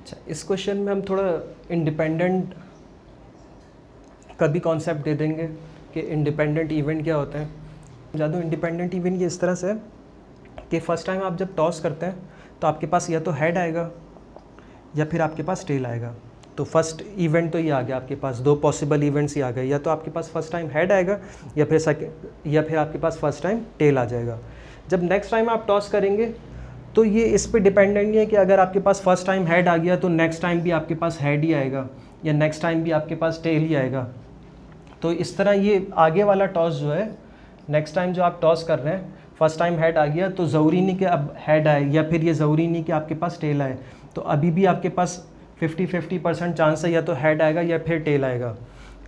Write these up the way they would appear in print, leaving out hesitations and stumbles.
अच्छा, इस क्वेश्चन में हम थोड़ा इंडिपेंडेंट का भी कॉन्सेप्ट दे देंगे कि इंडिपेंडेंट इवेंट क्या होते हैं। ज़्यादा इंडिपेंडेंट इवेंट ये इस तरह से है कि फ़र्स्ट टाइम आप जब टॉस करते हैं तो आपके पास या तो हेड आएगा या फिर आपके पास टेल आएगा। तो फर्स्ट इवेंट तो ये आ गया आपके पास, दो पॉसिबल इवेंट्स ही आ गए, या तो आपके पास फर्स्ट टाइम हेड आएगा या फिर आपके पास फर्स्ट टाइम टेल आ जाएगा। जब नेक्स्ट टाइम आप टॉस करेंगे तो ये इस पे डिपेंडेंट नहीं है कि अगर आपके पास फर्स्ट टाइम हेड आ गया तो नेक्स्ट टाइम भी आपके पास हेड ही आएगा या नेक्स्ट टाइम भी आपके पास टेल ही आएगा। तो इस तरह ये आगे वाला टॉस जो है, नेक्स्ट टाइम जो आप टॉस कर रहे हैं, फर्स्ट टाइम हेड आ गया तो ज़रूरी नहीं कि अब हेड आए, या फिर ये ज़रूरी नहीं कि आपके पास टेल आए। तो अभी भी आपके पास 50-50% चांस है या तो हेड आएगा या फिर टेल आएगा।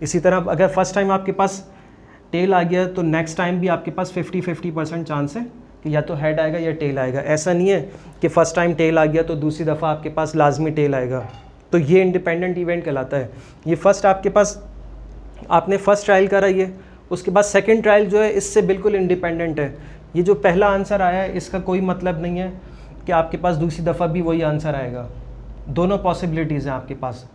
इसी तरह अगर फर्स्ट टाइम आपके पास टेल आ गया तो नेक्स्ट टाइम भी आपके पास 50-50% चांस है कि या तो हेड आएगा या टेल आएगा। ऐसा नहीं है कि फ़र्स्ट टाइम टेल आ गया तो दूसरी दफ़ा आपके पास लाजमी टेल आएगा। तो ये इंडिपेंडेंट इवेंट कहलाता है। ये फर्स्ट आपके पास, आपने फर्स्ट ट्रायल करा ये, उसके बाद सेकंड ट्रायल जो है इससे बिल्कुल इंडिपेंडेंट है। ये जो पहला आंसर आया है इसका कोई मतलब नहीं है कि आपके पास दूसरी दफ़ा भी वही आंसर आएगा। दोनों पॉसिबिलिटीज़ हैं आपके पास।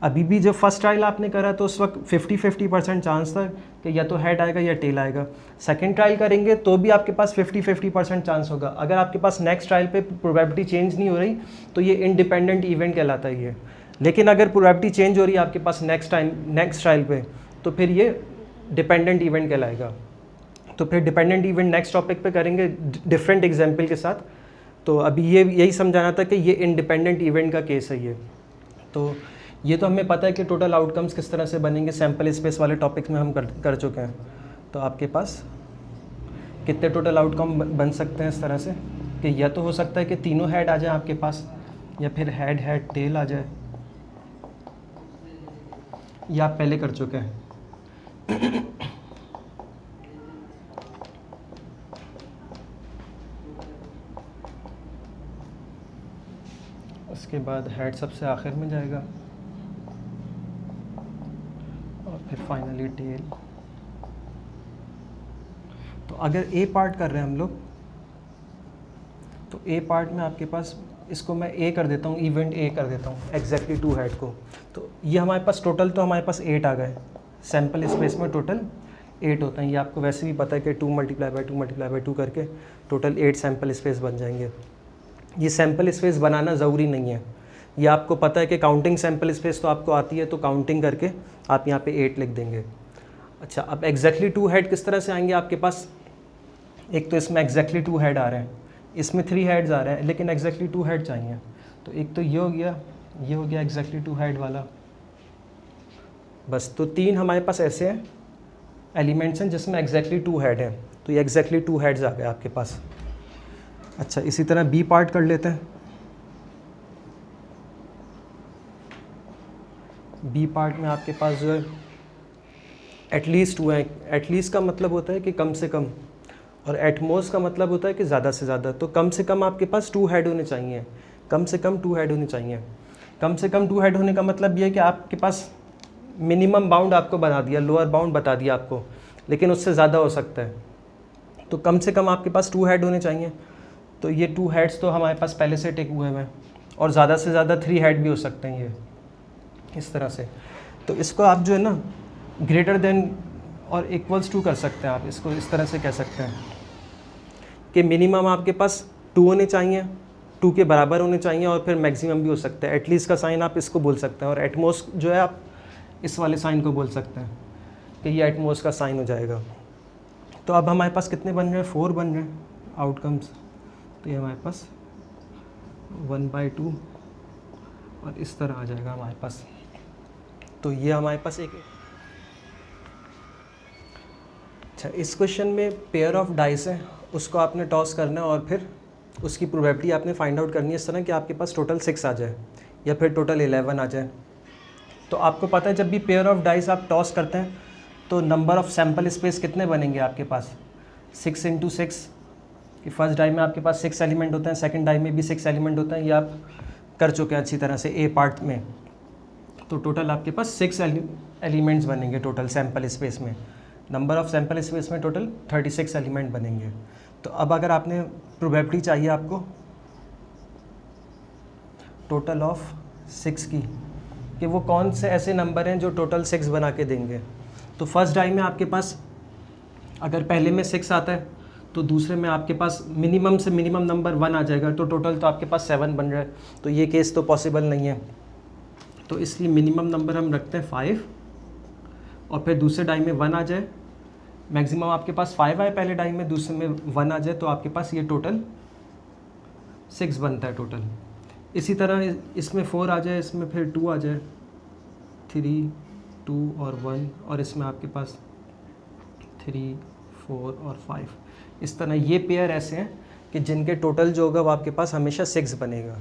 अभी भी जब फर्स्ट ट्रायल आपने करा तो उस वक्त 50-50% चांस था कि या तो हेड आएगा या टेल आएगा। सेकंड ट्रायल करेंगे तो भी आपके पास 50-50% चांस होगा। अगर आपके पास नेक्स्ट ट्रायल पे प्रोबेबिलिटी चेंज नहीं हो रही तो ये इंडिपेंडेंट इवेंट कहलाता है ये। लेकिन अगर प्रोबेबिलिटी चेंज हो रही है आपके पास नेक्स्ट ट्रायल पे, तो फिर ये डिपेंडेंट इवेंट कहलाएगा। तो फिर डिपेंडेंट इवेंट नेक्स्ट टॉपिक पे करेंगे डिफरेंट एग्जाम्पल के साथ। तो अभी यही समझाना था कि ये इंडिपेंडेंट इवेंट का केस है ये। तो ये तो हमें पता है कि टोटल आउटकम्स किस तरह से बनेंगे, सैम्पल स्पेस वाले टॉपिक्स में हम कर चुके हैं। तो आपके पास कितने टोटल आउटकम बन सकते हैं इस तरह से कि या तो हो सकता है कि तीनों हेड आ जाए आपके पास, या फिर हेड हेड टेल आ जाए, या आप पहले कर चुके हैं। उसके बाद हेड सबसे आखिर में जाएगा और फिर फाइनली टेल। तो अगर ए पार्ट कर रहे हैं हम लोग, तो ए पार्ट में आपके पास, इसको मैं ए कर देता हूँ, इवेंट ए कर देता हूँ एग्जैक्टली 2 हेड को। तो ये हमारे पास टोटल, तो हमारे पास 8 आ गए। सैम्पल स्पेस में टोटल 8 होते हैं। ये आपको वैसे भी पता है कि 2 × 2 करके टोटल 8 सैम्पल स्पेस बन जाएंगे। ये सैम्पल स्पेस बनाना ज़रूरी नहीं है, ये आपको पता है कि काउंटिंग सैम्पल स्पेस तो आपको आती है, तो काउंटिंग करके आप यहाँ पे 8 लिख देंगे। अच्छा, अब एग्जैक्टली 2 हेड किस तरह से आएंगे आपके पास? एक तो इसमें एग्जैक्टली 2 हेड आ रहे हैं, इसमें 3 हेड्स आ रहे हैं, लेकिन एग्जैक्टली 2 हेड चाहिए। तो एक तो ये हो गया एग्जैक्टली 2 हेड वाला। बस, तो 3 हमारे पास ऐसे हैं एलिमेंट्स हैं जिसमें एग्जैक्टली 2 हेड हैं। तो ये एग्जैक्टली 2 हेड्स आ गए आपके पास। अच्छा, इसी तरह बी पार्ट कर लेते हैं। बी पार्ट में आपके पास जो है एटलीस्ट 2 है। एटलीस्ट का मतलब होता है कि कम से कम, और एटमोस्ट का मतलब होता है कि ज़्यादा से ज़्यादा। तो कम से कम आपके पास 2 हेड होने चाहिए, कम से कम 2 हेड होने चाहिए। कम से कम 2 हेड होने का मतलब ये है कि आपके पास मिनिमम बाउंड आपको बता दिया, लोअर बाउंड बता दिया आपको, लेकिन उससे ज़्यादा हो सकता है। तो कम से कम आपके पास 2 हेड होने चाहिए। तो ये 2 हेड्स तो हमारे पास पहले से टिक हुए हैं, और ज़्यादा से ज़्यादा 3 हेड भी हो सकते हैं ये, इस तरह से। तो इसको आप जो है ना ग्रेटर देन और इक्वल्स टू कर सकते हैं। आप इसको इस तरह से कह सकते हैं कि मिनिमम आपके पास 2 होने चाहिए, 2 के बराबर होने चाहिए, और फिर मैक्सिमम भी हो सकता है। एटलीस्ट का साइन आप इसको बोल सकते हैं, और एटमोस्ट जो है आप इस वाले साइन को बोल सकते हैं कि ये एटमोस्ट का साइन हो जाएगा। तो अब हमारे पास कितने बन रहे हैं? 4 बन रहे हैं आउटकम्स। तो ये हमारे पास 1/2 और इस तरह आ जाएगा हमारे पास। तो ये हमारे पास एक। अच्छा, इस क्वेश्चन में पेयर ऑफ डाइस है, उसको आपने टॉस करना है और फिर उसकी प्रोबेबिलिटी आपने फाइंड आउट करनी है इस तरह कि आपके पास टोटल 6 आ जाए या फिर टोटल 11 आ जाए। तो आपको पता है जब भी पेयर ऑफ डाइस आप टॉस करते हैं तो नंबर ऑफ़ सैम्पल स्पेस कितने बनेंगे आपके पास? 6 × 6 कि फर्स्ट डाई में आपके पास 6 एलिमेंट होते हैं, सेकंड डाई में भी 6 एलिमेंट होते हैं। ये आप कर चुके हैं अच्छी तरह से ए पार्ट में। तो टोटल आपके पास 6 एलिमेंट्स बनेंगे टोटल सैम्पल स्पेस में। नंबर ऑफ़ सैम्पल स्पेस में टोटल 36 एलिमेंट बनेंगे। तो अब अगर आपने प्रोबेबिलिटी चाहिए आपको टोटल ऑफ 6 की, कि वो कौन से ऐसे नंबर हैं जो टोटल 6 बना के देंगे। तो फर्स्ट डाई में आपके पास अगर पहले में 6 आता है तो दूसरे में आपके पास मिनिमम से मिनिमम नंबर 1 आ जाएगा, तो टोटल तो आपके पास 7 बन रहा है। तो ये केस तो पॉसिबल नहीं है, तो इसलिए मिनिमम नंबर हम रखते हैं 5, और फिर दूसरे डाई में 1 आ जाए, मैक्सिमम आपके पास 5 आए पहले डाई में, दूसरे में 1 आ जाए, तो आपके पास ये टोटल 6 बनता है टोटल। इसी तरह इसमें 4 आ जाए, इसमें फिर 2 आ जाए, 3, 2 और 1, और इसमें आपके पास 3, 4 और 5। इस तरह ये पेयर ऐसे हैं कि जिनके टोटल जो होगा वो आपके पास हमेशा 6 बनेगा।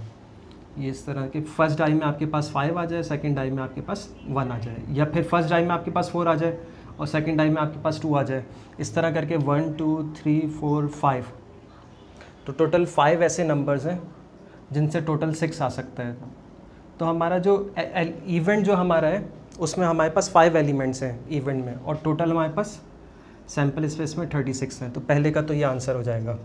ये इस तरह के फर्स्ट डाई में आपके पास 5 आ जाए, सेकंड डाई में आपके पास 1 आ जाए, या फिर फर्स्ट डाई में आपके पास 4 आ जाए और सेकंड डाई में आपके पास 2 आ जाए। इस तरह करके 1, 2, 3, 4, 5, तो टोटल 5 ऐसे नंबर्स हैं जिनसे टोटल 6 आ सकता है। तो हमारा जो इवेंट जो हमारा है उसमें हमारे पास 5 एलिमेंट्स हैं इवेंट में, और टोटल हमारे पास सैम्पल स्पेस में 36 हैं। तो पहले का तो ये आंसर हो जाएगा।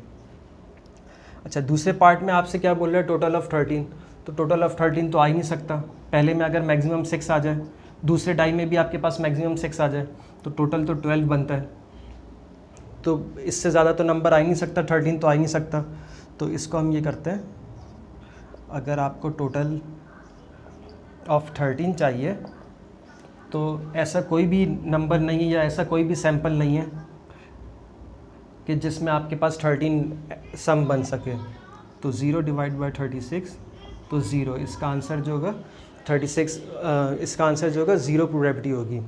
अच्छा, दूसरे पार्ट में आपसे क्या बोल रहे हैं, टोटल ऑफ 13। तो टोटल ऑफ 13 तो आ ही नहीं सकता। पहले में अगर मैक्सिमम 6 आ जाए, दूसरे डाई में भी आपके पास मैक्सिमम 6 आ जाए, तो टोटल तो 12 बनता है। तो इससे ज़्यादा तो नंबर आ ही नहीं सकता, 13 तो आ ही नहीं सकता। तो इसको हम ये करते हैं, अगर आपको टोटल ऑफ 13 चाहिए तो ऐसा कोई भी नंबर नहीं है या ऐसा कोई भी सैंपल नहीं है कि जिसमें आपके पास 13 सम बन सके। तो 0 डिवाइड बाई 36, तो 0, इसका आंसर जो होगा 36, इसका आंसर जो होगा 0 प्रोबेबिलिटी होगी।